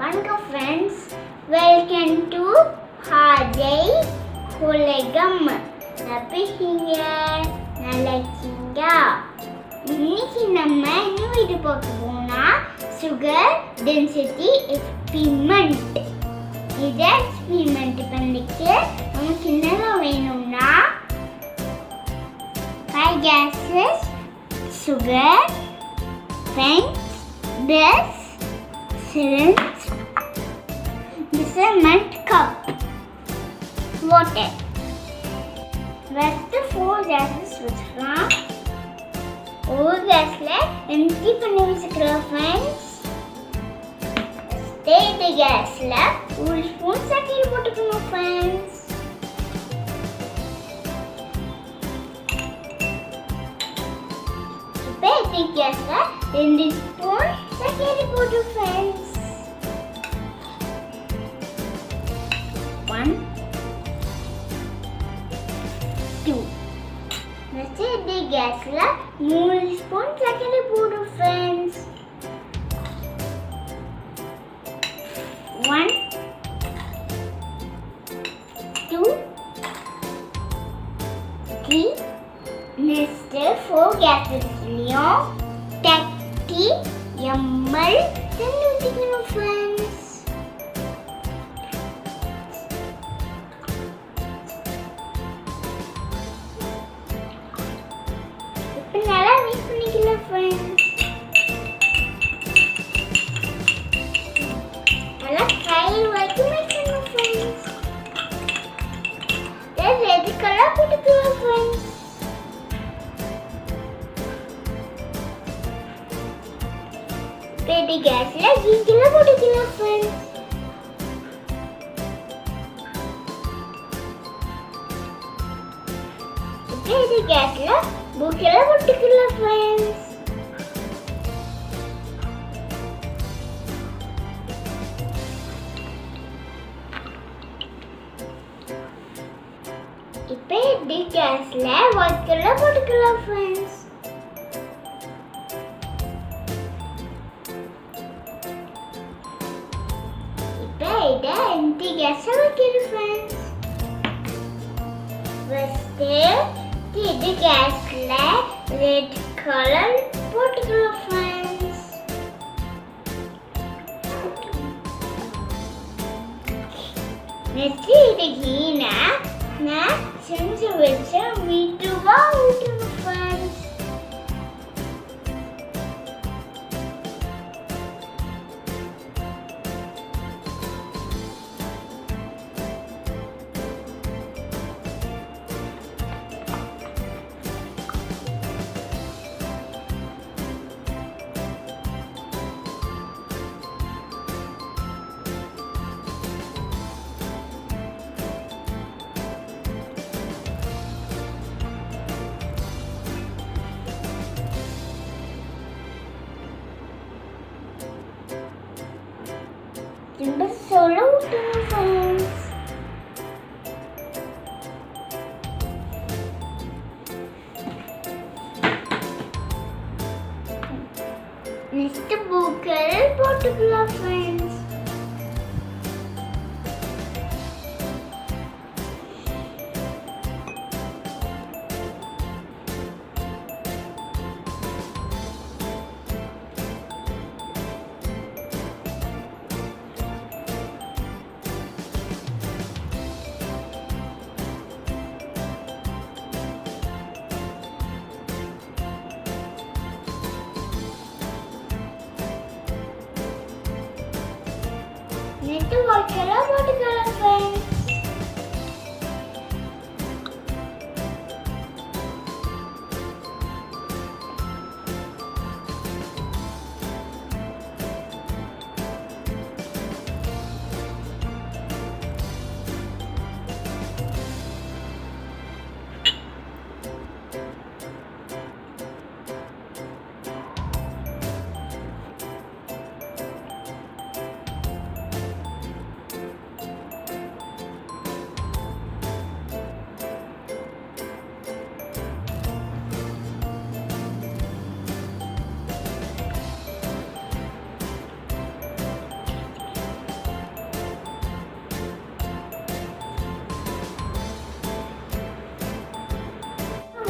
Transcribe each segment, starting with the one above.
வணக்கம் friends, welcome to Ajay Ulagam. எப்படி இருக்கீங்க? நல்லா இருக்கீங்களா? இன்னைக்கு நம்ம என்ன வீடியோ பார்க்க போனா சுகர் டென்சிட்டி எக்ஸ்பெரிமெண்ட். இந்த எக்ஸ்பெரிமெண்ட் பண்ணிட்டு நமக்கு என்னெல்லாம் வேணும்னா 5 gases, sugar, pens, this, syringe, measurement cup, water. First 4 gases வச்சுக்கலாம். ஒரு கேஸ்ல எம்டி பண்ணி வச்சுக்கலாம் ஃப்ரெண்ட்ஸ். இந்த கேஸ்ல ஒரு ஸ்பூன் சர்க்கரை போட்டுக்கணும் ஃப்ரெண்ட்ஸ். இந்த கேஸ்ல 2 ஸ்பூன் சர்க்கரை போட்டு ஃப்ரெண்ட்ஸ். 1 2 இந்த கேஸ்ல 3 ஸ்பூன் சர்க்கரை போடு ஃப்ரெண்ட்ஸ். 1 2 3 நெக்ஸ்ட் 4 கேஸ்லயும் 30 ml தண்ணி ஊத்திக்கணும் ஃப்ரெண்ட்ஸ். இப்போ நல்லா மிக்ஸ் பண்ணிக்கலாம் ஃப்ரெண்ட்ஸ். நல்லா கையில் வரைக்கும் மிக்ஸ் பண்ணணும் ஃப்ரெண்ட்ஸ். ரெட் கலர் போட்டுக்கலாம் ஃப்ரெண்ட்ஸ். ரெட் கேஸ்ல green கலர் போட்டுக்கலாம் ஃப்ரெண்ட்ஸ். ரெட் கேஸ்ல ப்ளூ கலர் போட்டுக்கலாம் ஃப்ரெண்ட்ஸ். இப்போ ரெட் கேஸ்ல ஒயிட் கலர் போட்டுக்கலாம் ஃப்ரெண்ட்ஸ். இதை எம்டி கேஸ்ல வைக்கணும் ஃப்ரெண்ட்ஸ். ஃபர்ஸ்ட் இது கேஸ்ல ரெட் கலர் போட்டுக்கலாம் ஃப்ரெண்ட்ஸ். நெக்ஸ்ட் இது கீனா நான் செஞ்சு வச்ச வீட்டுவா ஊற்றணும் ஃப்ரெண்ட்ஸ். திரும்ப சொல்ல ஊற்றணும் ஃப்ரெண்ட்ஸ். நெக்ஸ்ட் ப்ளூ கலர் போட்டுக்கலாம் ஃப்ரெண்ட்ஸ். நெக்ஸ்ட் ஒயிட் கலர் போட்டுக்கலாம் ஃப்ரெண்ட்ஸ்.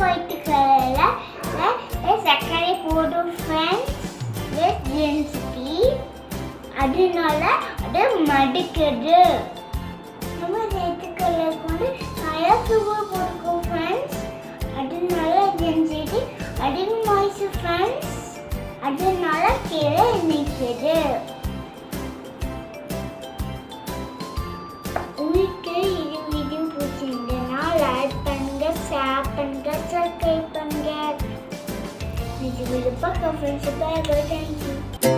ஒயிட் கலரில் சர்க்கரை போடும் ஃப்ரெண்ட்ஸ் வித் டென்சிட்டி. அதனால அது மடிக்குது. நம்ம ரெட் கலருக்கு வந்து நிறைய சுகர் போட்டுக்கோம் ஃப்ரெண்ட்ஸ். அதனால டென்சிட்டி அதிகமாகிடுச்சு ஃப்ரெண்ட்ஸ். அதனால கீழே நிற்குது. உங்களுக்கு இது வீடியோ பிடிச்சிருந்ததுன்னா லைக் பண்ணுங்க, ஷேர் பண்ணுங்க, சப்ஸ்கிரைப் பண்ணுங்க. இது வீடியோ பார்க்க ஃப்ரெண்ட்ஸ். By by. தேங்க்யூ.